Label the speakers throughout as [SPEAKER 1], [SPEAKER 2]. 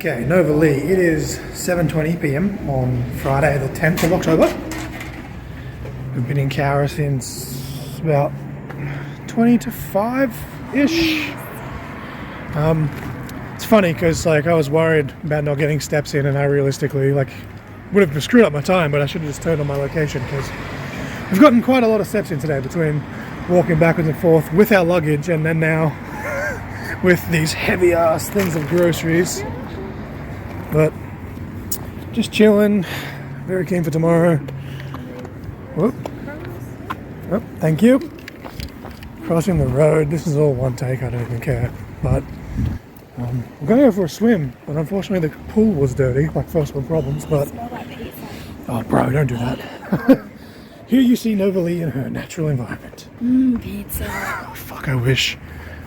[SPEAKER 1] Okay, Nova Lee, it is 7:20 p.m. on Friday the 10th of October. We've been in Cowra since about 20 to 5-ish. It's funny because I was worried about not getting steps in, and I realistically would have screwed up my time, but I should have just turned on my location because we've gotten quite a lot of steps in today between walking backwards and forth with our luggage and then now with these heavy ass things of groceries. But just chilling, very keen for tomorrow. Whoop. Oh, thank you. Crossing the road, this is all one take, I don't even care. But we're going to go for a swim, but unfortunately the pool was dirty, like first world problems, but... Oh bro, don't do that. Here you see Nova Lee in her natural environment.
[SPEAKER 2] Pizza.
[SPEAKER 1] Oh, fuck, I wish.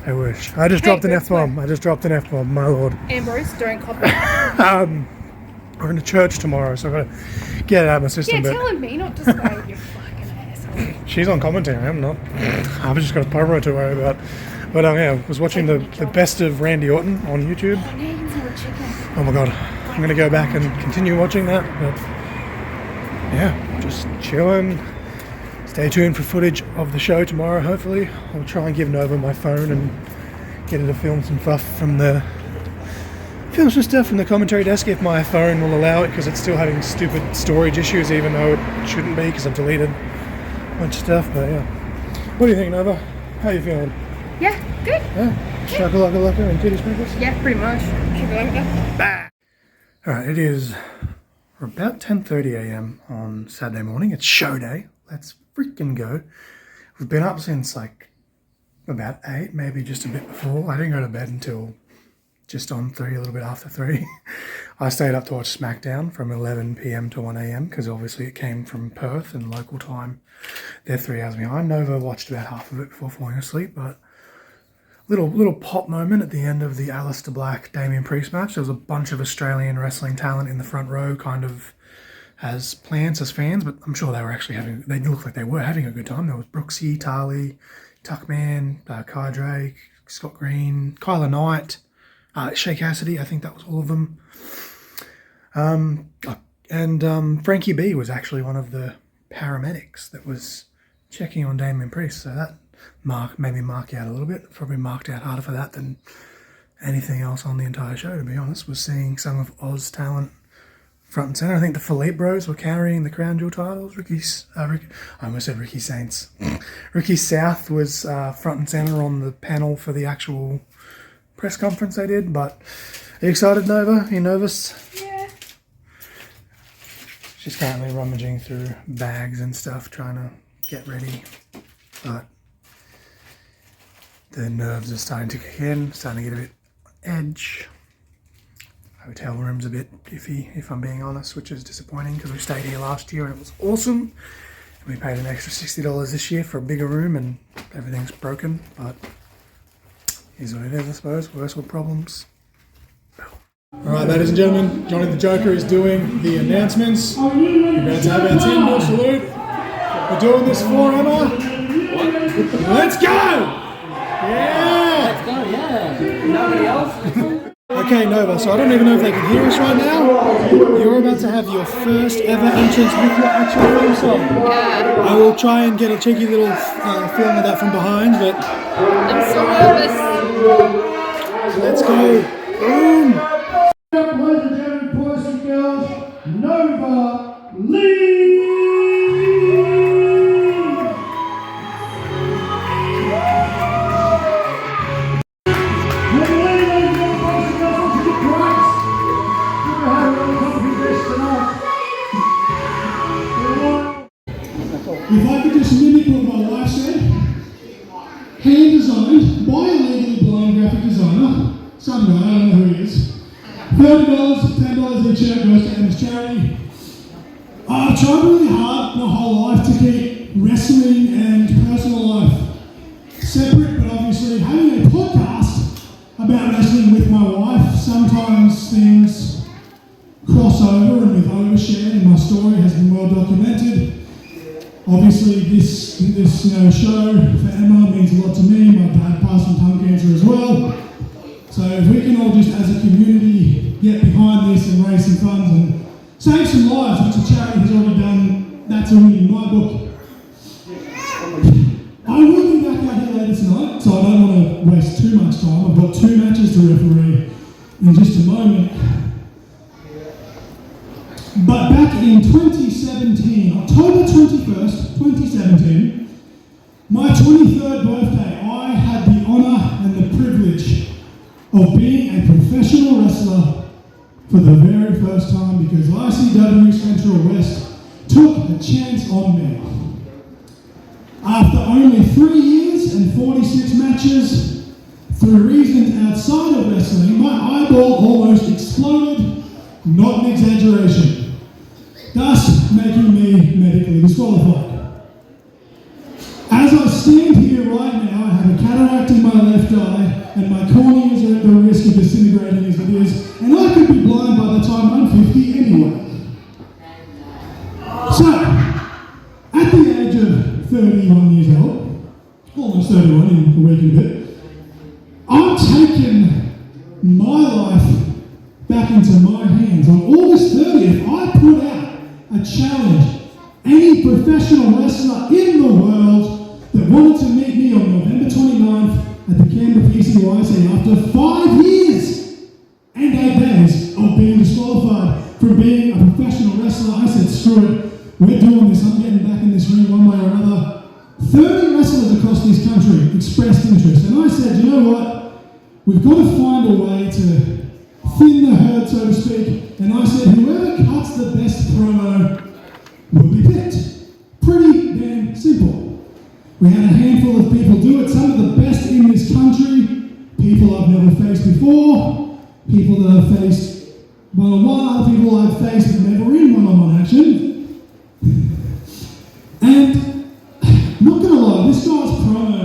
[SPEAKER 1] I just dropped an F-bomb. My lord.
[SPEAKER 2] Ambrose, don't copy.
[SPEAKER 1] We're in a church tomorrow, so I've got to get it out of my system.
[SPEAKER 2] Yeah, telling me not to say you fucking asshole.
[SPEAKER 1] She's on commentary, I'm not. I've just got a pyro to worry about. But yeah, I was watching the best of Randy Orton on YouTube.
[SPEAKER 2] Oh, now you can smell the chicken.
[SPEAKER 1] Oh my god. I'm going to go back and continue watching that. But yeah, just chilling. Stay tuned for footage of the show tomorrow, hopefully. I'll try and give Nova my phone and get her to film some stuff from the commentary desk if my phone will allow it, because it's still having stupid storage issues, even though it shouldn't be, because I've deleted a bunch of stuff. But yeah. What do you think, Nova? How are you feeling?
[SPEAKER 2] Yeah, good.
[SPEAKER 1] Yeah? Shakalaka and titty sprinkles?
[SPEAKER 2] Yeah, pretty much. Shakalaka.
[SPEAKER 1] Alright, it is about 10:30 a.m. on Saturday morning. It's show day. Let's freaking go. We've been up since about 8, maybe just a bit before. I didn't go to bed until just on 3, a little bit after 3. I stayed up to watch SmackDown from 11 p.m. to 1 a.m. because obviously it came from Perth and local time. They're 3 hours behind. Nova watched about half of it before falling asleep, but little pop moment at the end of the Aleister Black Damien Priest match. There was a bunch of Australian wrestling talent in the front row, kind of as plants, as fans, but I'm sure they were actually they looked like they were having a good time. There was Brooksy, Tarly, Tuckman, Kai Drake, Scott Green, Kyla Knight, Shay Cassidy, I think that was all of them. And Frankie B was actually one of the paramedics that was checking on Damien Priest, so that made me mark out a little bit. Probably marked out harder for that than anything else on the entire show, to be honest, was seeing some of Oz talent front and center. I think the Philippe Bros were carrying the Crown Jewel titles. I almost said Ricky Saints. Ricky South was front and center on the panel for the actual press conference they did. But are you excited, Nova? Are you nervous?
[SPEAKER 2] Yeah.
[SPEAKER 1] She's currently rummaging through bags and stuff, trying to get ready. But the nerves are starting to kick in, starting to get a bit edge. Hotel room's a bit iffy, if I'm being honest, which is disappointing because we stayed here last year and it was awesome. And we paid an extra $60 this year for a bigger room and everything's broken, but here's what it is, I suppose. First world problems. Alright, ladies and gentlemen, Johnny the Joker is doing the announcements. We're about to have our 10-0 salute. We're doing this for Emma. What? Let's go! Yeah!
[SPEAKER 3] Let's go, yeah. Nobody else?
[SPEAKER 1] Okay, Nova, so I don't even know if they can hear us right now. You're about to have your first ever entrance with your actual theme song.
[SPEAKER 2] Yeah.
[SPEAKER 1] I will try and get a cheeky little film of that from behind, but...
[SPEAKER 2] I'm so nervous.
[SPEAKER 1] Let's go. Boom!
[SPEAKER 4] Ladies and gentlemen, boys and girls, Nova Lee! If I could just mimic what my wife said, hand designed by a legally blind graphic designer, some guy, I don't know who he is. $30, $10 each year goes to Emma's charity. I've tried really hard my whole life to keep wrestling and personal life separate, but obviously having a podcast about wrestling with my wife, sometimes things cross over, and with overshare, and my story has been well documented. Obviously, this show for Emma means a lot to me. My dad passed from tongue cancer as well. So if we can all just, as a community, get behind this and raise some funds and save some lives, which the charity has already done. That's already in my book. I will be back out here later tonight, so I don't want to waste too much time. I've got 2 matches to referee in just a moment. But back in 2017, October 21st, 2017, my 23rd birthday, I had the honour and the privilege of being a professional wrestler for the very first time because ICW Central West took a chance on me. After only 3 years and 46 matches, through reasons outside of wrestling, my eyeball almost exploded, not an exaggeration, thus making me medically disqualified. As I stand here right now, I have a cataract in my left eye and my corneas are at the risk of disintegrating as it is, and I could be blind by the time I'm 50 anyway. So, at the age of 31 years old, almost 31 in a week and a bit, I've taken my life back into my hands. On August 30th, I put out a challenge. Any professional wrestler in the world that wanted to meet me on November 29th at the Canberra PCYC after 5 years and 8 days of being disqualified from being a professional wrestler, I said, screw it, we're doing this, I'm getting back in this ring one way or another. 30 wrestlers across this country expressed interest, and I said, you know what, we've got to find a way to thin the herd, so to speak, and I said, whoever cuts the best promo will be picked. Pretty damn simple. We had a handful of people do it, some of the best in this country, people I've never faced before, people that I've faced one-on-one, other people I've faced but never in one-on-one action. And, not gonna lie, this guy's promo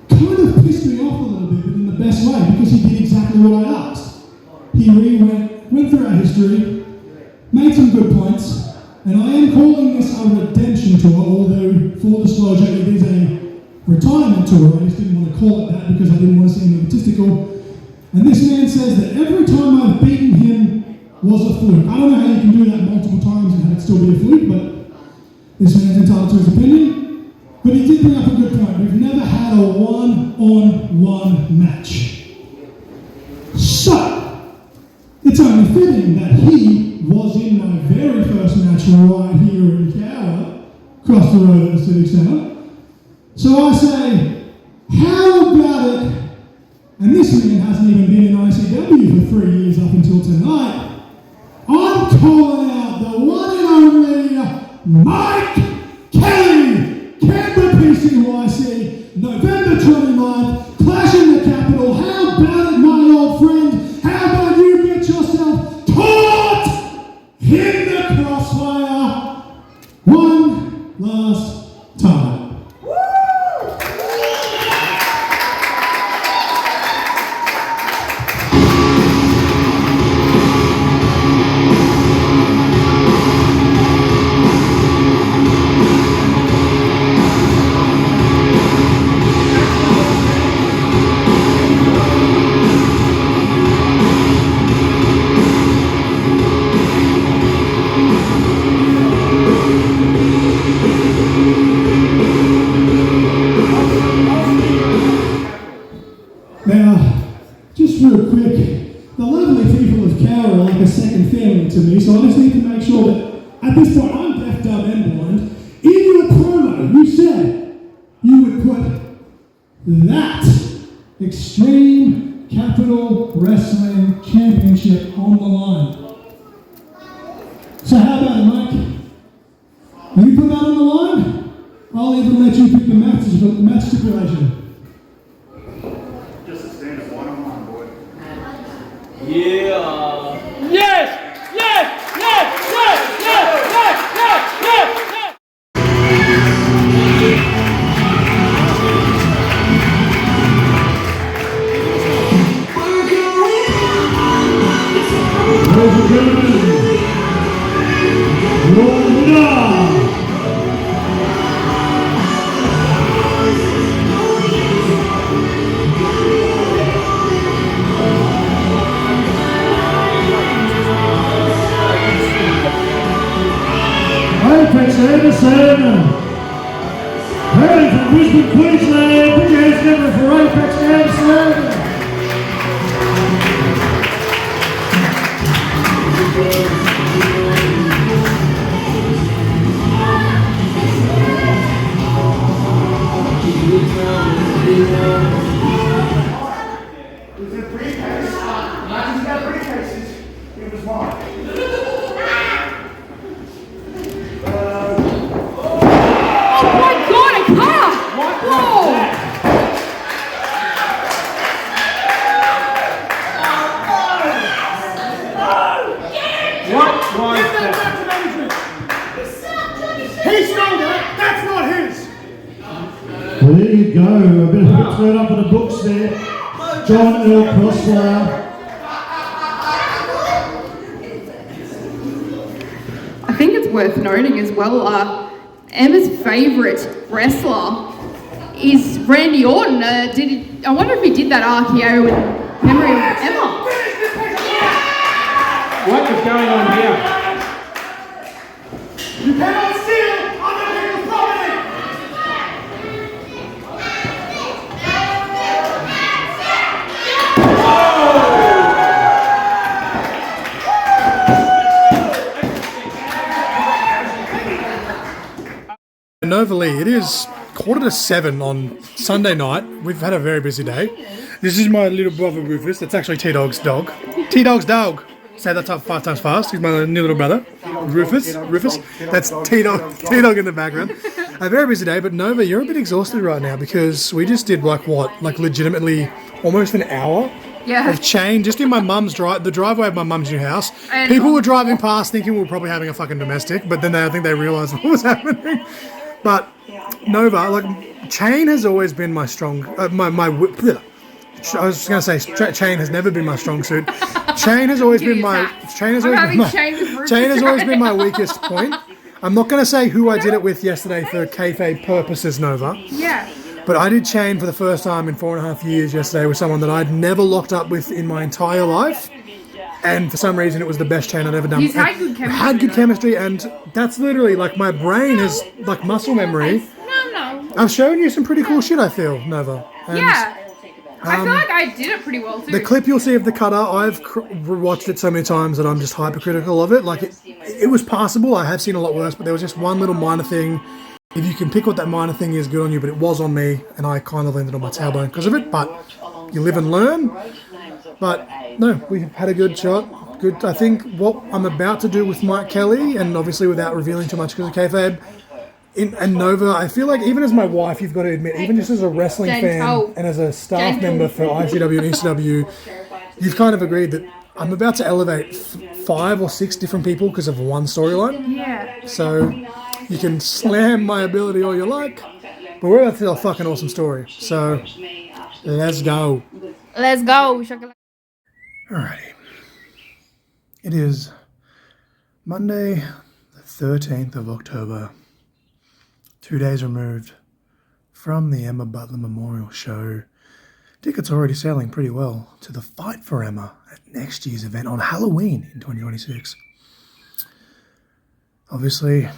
[SPEAKER 4] kind of pissed me off a little bit, but in the best way, because he did exactly what I asked. He went through our history, made some good points, and I am calling this a redemption tour, although, full disclosure, it is a retirement tour. I just didn't want to call it that because I didn't want to seem egotistical. And this man says that every time I've beaten him was a fluke. I don't know how you can do that multiple times and have it still be a fluke, but this man's entitled to his opinion. But he did bring up a good point. We've never had a one-on-one match. So, it's only fitting that he was in my very first match right here in Cowra, across the road at the Civic Centre. So I say, how about it? And this man hasn't even been in ICW for 3 years up until tonight. I'm calling out the one and only Mike Kelly, Canberra PCYC, November 29th, Clash in the Capital. How about it, my old friend? How about you get yourself caught in the crossfire one last time? Now, just real quick, the lovely people of Cowra are like a second family to me, so I just need to make sure that at this point I'm deaf, dumb, and blind. In your promo, you said you would put that Extreme Capital Wrestling Championship on the line. So how about it, Mike? Will you put that on the line? I'll even let you pick the match stipulation.
[SPEAKER 3] Yeah. Yes! Yes! Yes! Yes! Yes! Yes! Yes! Yes! Yes!
[SPEAKER 4] Ladies and gentlemen, your winner, Brisbane, Queensland, put your hands together for Apex Amsterdam. Well, there you go. A bit of thrown up in the books there. John L. Crossfire.
[SPEAKER 2] I think it's worth noting as well, Emma's favourite wrestler is Randy Orton. I wonder if he did that RKO in memory of Emma.
[SPEAKER 3] What is going on here?
[SPEAKER 4] You cannot steal other people's property!
[SPEAKER 1] Nova Lee, it is 6:45 on Sunday night. We've had a very busy day. This is my little brother Rufus. That's actually T-Dog's dog. T-Dog's dog. Say that 5 times fast. He's my new little brother. Rufus. That's T-Dog in the background. A very busy day, but Nova, you're a bit exhausted right now because we just did like legitimately almost an hour of chain just in my mum's the driveway of my mum's new house. And people were driving past thinking we were probably having a fucking domestic, but then I think they realised what was happening. But Nova, like chain has always been my strong. I was going to say chain has never been my strong suit. Chain has always been my weakest point. I'm not going to say who I did it with yesterday for kayfabe purposes, Nova.
[SPEAKER 2] Yeah.
[SPEAKER 1] But I did chain for the first time in 4.5 years yesterday with someone that I'd never locked up with in my entire life. And for some reason, it was the best chain I'd ever done.
[SPEAKER 2] He's had good chemistry.
[SPEAKER 1] Had good chemistry, and that's literally like my brain is like muscle memory.
[SPEAKER 2] No.
[SPEAKER 1] I've shown you some pretty cool shit, I feel, Nova. And
[SPEAKER 2] Yeah. I feel like I did it pretty well too.
[SPEAKER 1] the clip you'll see of the cutter, I've watched it so many times that I'm just hypercritical of it. Like, it was passable. I have seen a lot worse, but there was just one little minor thing. If you can pick what that minor thing is, good on you, but it was on me, and I kind of landed on my tailbone because of it, but you live and learn. But, no, we had a good shot. Good. I think what I'm about to do with Mike Kelly, and obviously without revealing too much because of kayfabe, and Nova, I feel like even as my wife, you've got to admit, even just as a wrestling fan and as a staff member for ICW and ECW, you've kind of agreed that I'm about to elevate 5 or 6 different people because of one storyline.
[SPEAKER 2] Yeah.
[SPEAKER 1] So you can slam my ability all you like, but we're about to tell a fucking awesome story. So let's go.
[SPEAKER 2] Let's go.
[SPEAKER 1] Alrighty. It is Monday, the 13th of October. 2 days removed from the Emma Butler Memorial Show. Tickets are already selling pretty well to the Fight for Emma at next year's event on Halloween in 2026. Obviously,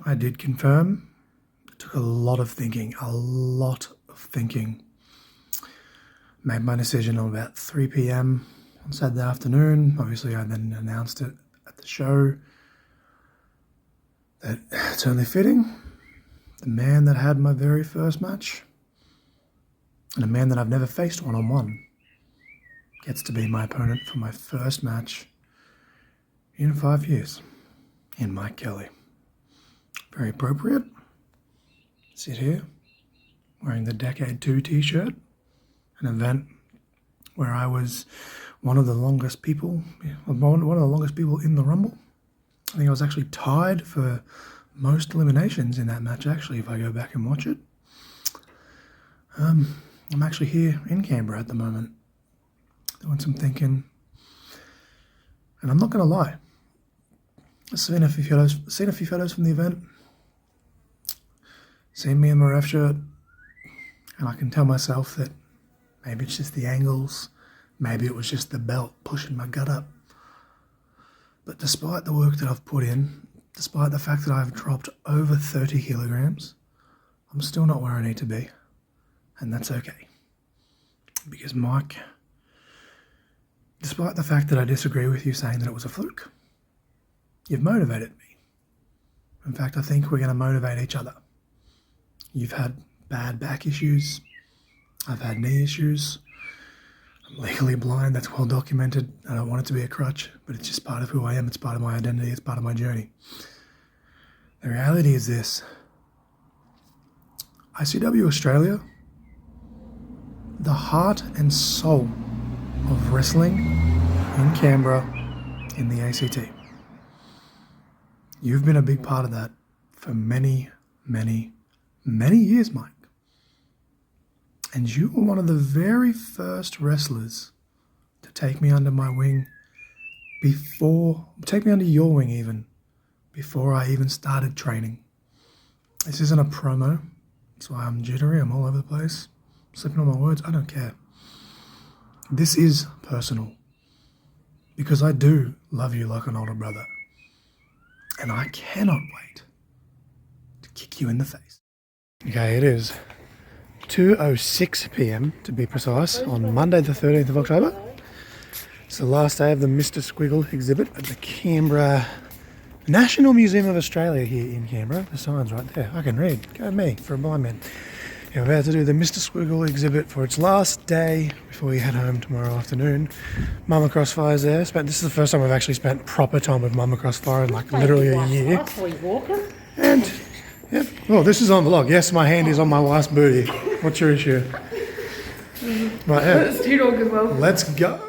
[SPEAKER 1] I did confirm. It took a lot of thinking. Made my decision on about 3 p.m. on Saturday afternoon. Obviously, I then announced it at the show that it's only fitting. The man that had my very first match, and a man that I've never faced one-on-one, gets to be my opponent for my first match in 5 years, in Mike Kelly. Very appropriate. Sit here, wearing the Decade 2 t-shirt, an event where I was one of the longest people in the Rumble. I think I was actually tied for most eliminations in that match, actually, if I go back and watch it. I'm actually here in Canberra at the moment, doing some thinking. And I'm not going to lie. I've seen a few photos from the event. Seen me in my ref shirt. And I can tell myself that maybe it's just the angles. Maybe it was just the belt pushing my gut up. But despite the work that I've put in, despite the fact that I've dropped over 30 kilograms, I'm still not where I need to be. And that's okay. Because Mike, despite the fact that I disagree with you saying that it was a fluke, you've motivated me. In fact, I think we're going to motivate each other. You've had bad back issues. I've had knee issues. I'm legally blind. That's well documented. I don't want it to be a crutch, but it's just part of who I am. It's part of my identity. It's part of my journey. The reality is this. ICW Australia, the heart and soul of wrestling in Canberra in the ACT. You've been a big part of that for many, many, many years, Mike. And you were one of the very first wrestlers to take me under my wing take me under your wing even, before I even started training. This isn't a promo. That's why I'm jittery. I'm all over the place. Slipping on my words. I don't care. This is personal. Because I do love you like an older brother. And I cannot wait to kick you in the face. Okay, it is 2:06 p.m. to be precise, on Monday the 13th of October. It's the last day of the Mr Squiggle exhibit at the Canberra National Museum of Australia here in Canberra. The sign's right there. I can read. Go me for a blind man. We're about to do the Mr Squiggle exhibit for its last day before we head home tomorrow afternoon. Mama Crossfire's there. This is the first time I've actually spent proper time with Mama Crossfire in like literally a year. And yep. Oh, this is on vlog. Yes, my hand is on my wife's booty. What's your issue? Right, yeah.
[SPEAKER 2] Let's do dog as well.
[SPEAKER 1] Let's go.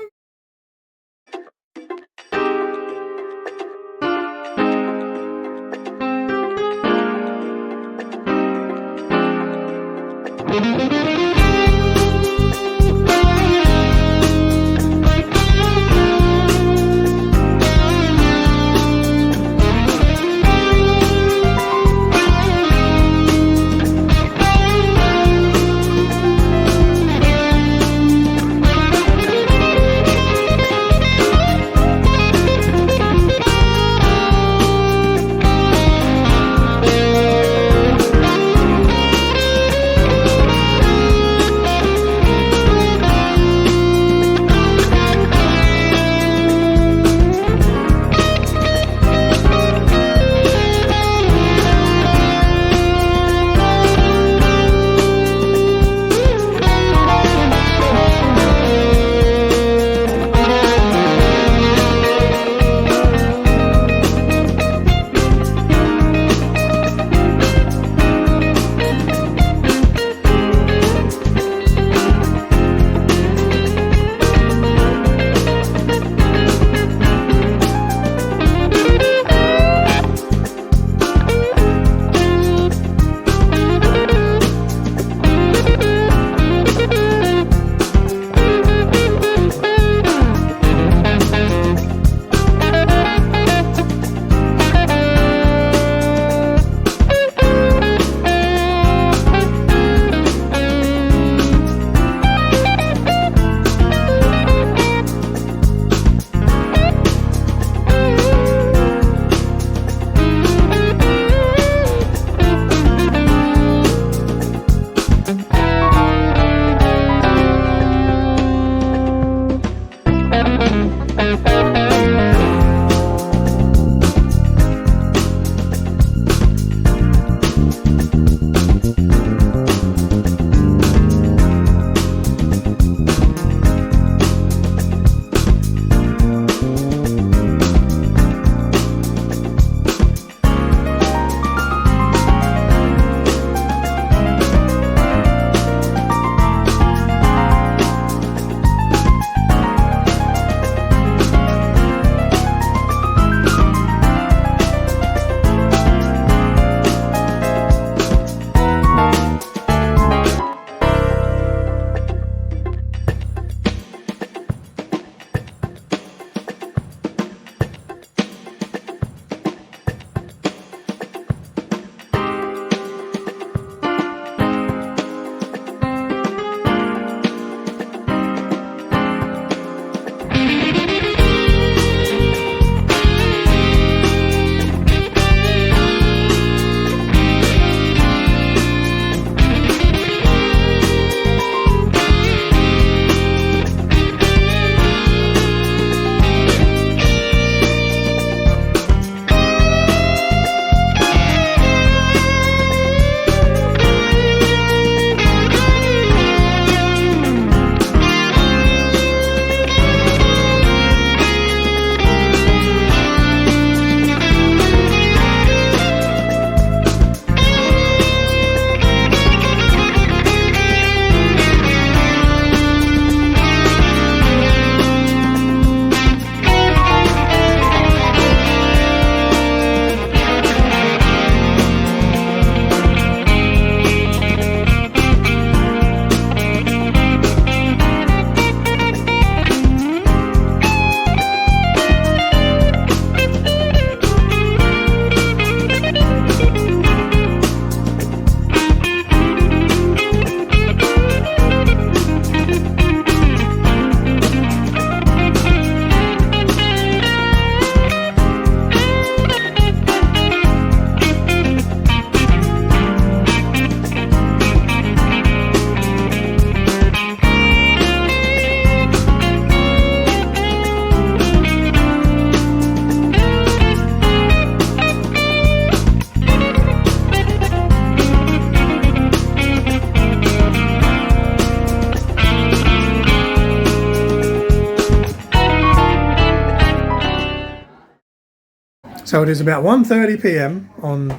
[SPEAKER 1] So it is about 1:30 p.m. on,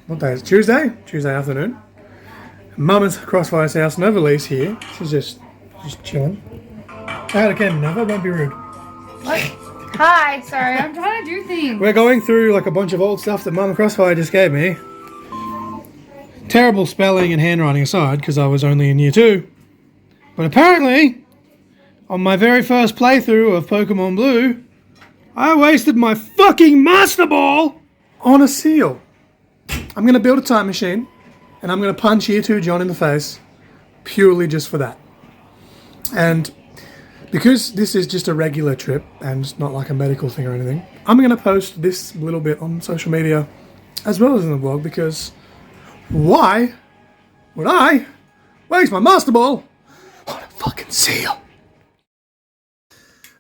[SPEAKER 1] what day is it? Tuesday afternoon. Mama's Crossfire's house, Nova Lee's here. She's just chilling. Out again, Nova, don't be rude.
[SPEAKER 2] What? Hi, sorry, I'm trying to do things.
[SPEAKER 1] We're going through like a bunch of old stuff that Mama Crossfire just gave me. Terrible spelling and handwriting aside, because I was only in year 2. But apparently, on my very first playthrough of Pokemon Blue, I wasted my fucking Master Ball on a seal. I'm going to build a time machine, and I'm going to punch year 2 John in the face, purely just for that. And because this is just a regular trip, and it's not like a medical thing or anything, I'm going to post this little bit on social media, as well as in the blog, because why would I waste my Master Ball on a fucking seal?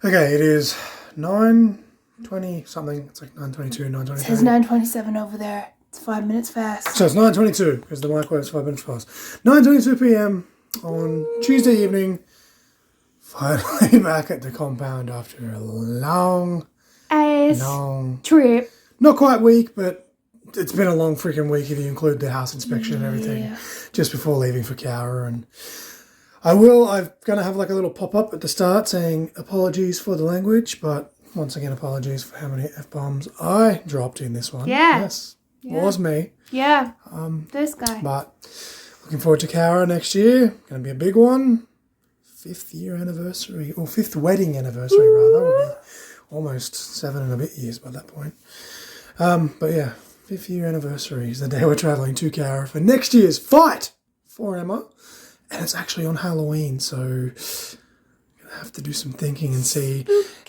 [SPEAKER 1] Okay, it is 9:20 something. It's like 9:22, 9:23.
[SPEAKER 5] It says 9:27 over there. It's 5 minutes fast.
[SPEAKER 1] So it's 9:22 because the microwave's 5 minutes fast. 9:22 p.m. on Tuesday evening. Finally back at the compound after a long
[SPEAKER 5] trip.
[SPEAKER 1] Not quite week, but it's been a long freaking week if you include the house inspection and everything. Just before leaving for Cowra. And I'm going to have like a little pop-up at the start saying apologies for the language, but once again, apologies for how many F-bombs I dropped in this one.
[SPEAKER 5] Yeah.
[SPEAKER 1] Yes, was me.
[SPEAKER 5] Yeah. This guy.
[SPEAKER 1] But looking forward to Cowra next year. Going to be a big one. 5th year anniversary, or 5th wedding anniversary rather. We'll be almost 7 and a bit years by that point. But yeah, 5th year anniversary is the day we're travelling to Cowra for next year's fight for Emma. And it's actually on Halloween, so I'm going to have to do some thinking and see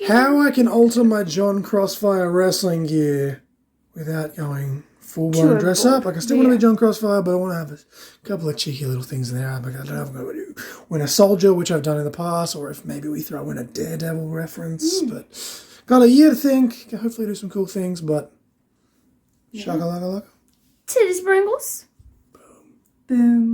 [SPEAKER 1] how I can alter my John Crossfire wrestling gear without going full-blown dress up. Like, I still want to be John Crossfire, but I want to have a couple of cheeky little things in there. I don't know if I'm going to do Winter Soldier, which I've done in the past, or if maybe we throw in a Daredevil reference. But got a year to think. Can hopefully do some cool things, but shaka-laka-laka.
[SPEAKER 5] Titty sprinkles. Boom. Boom.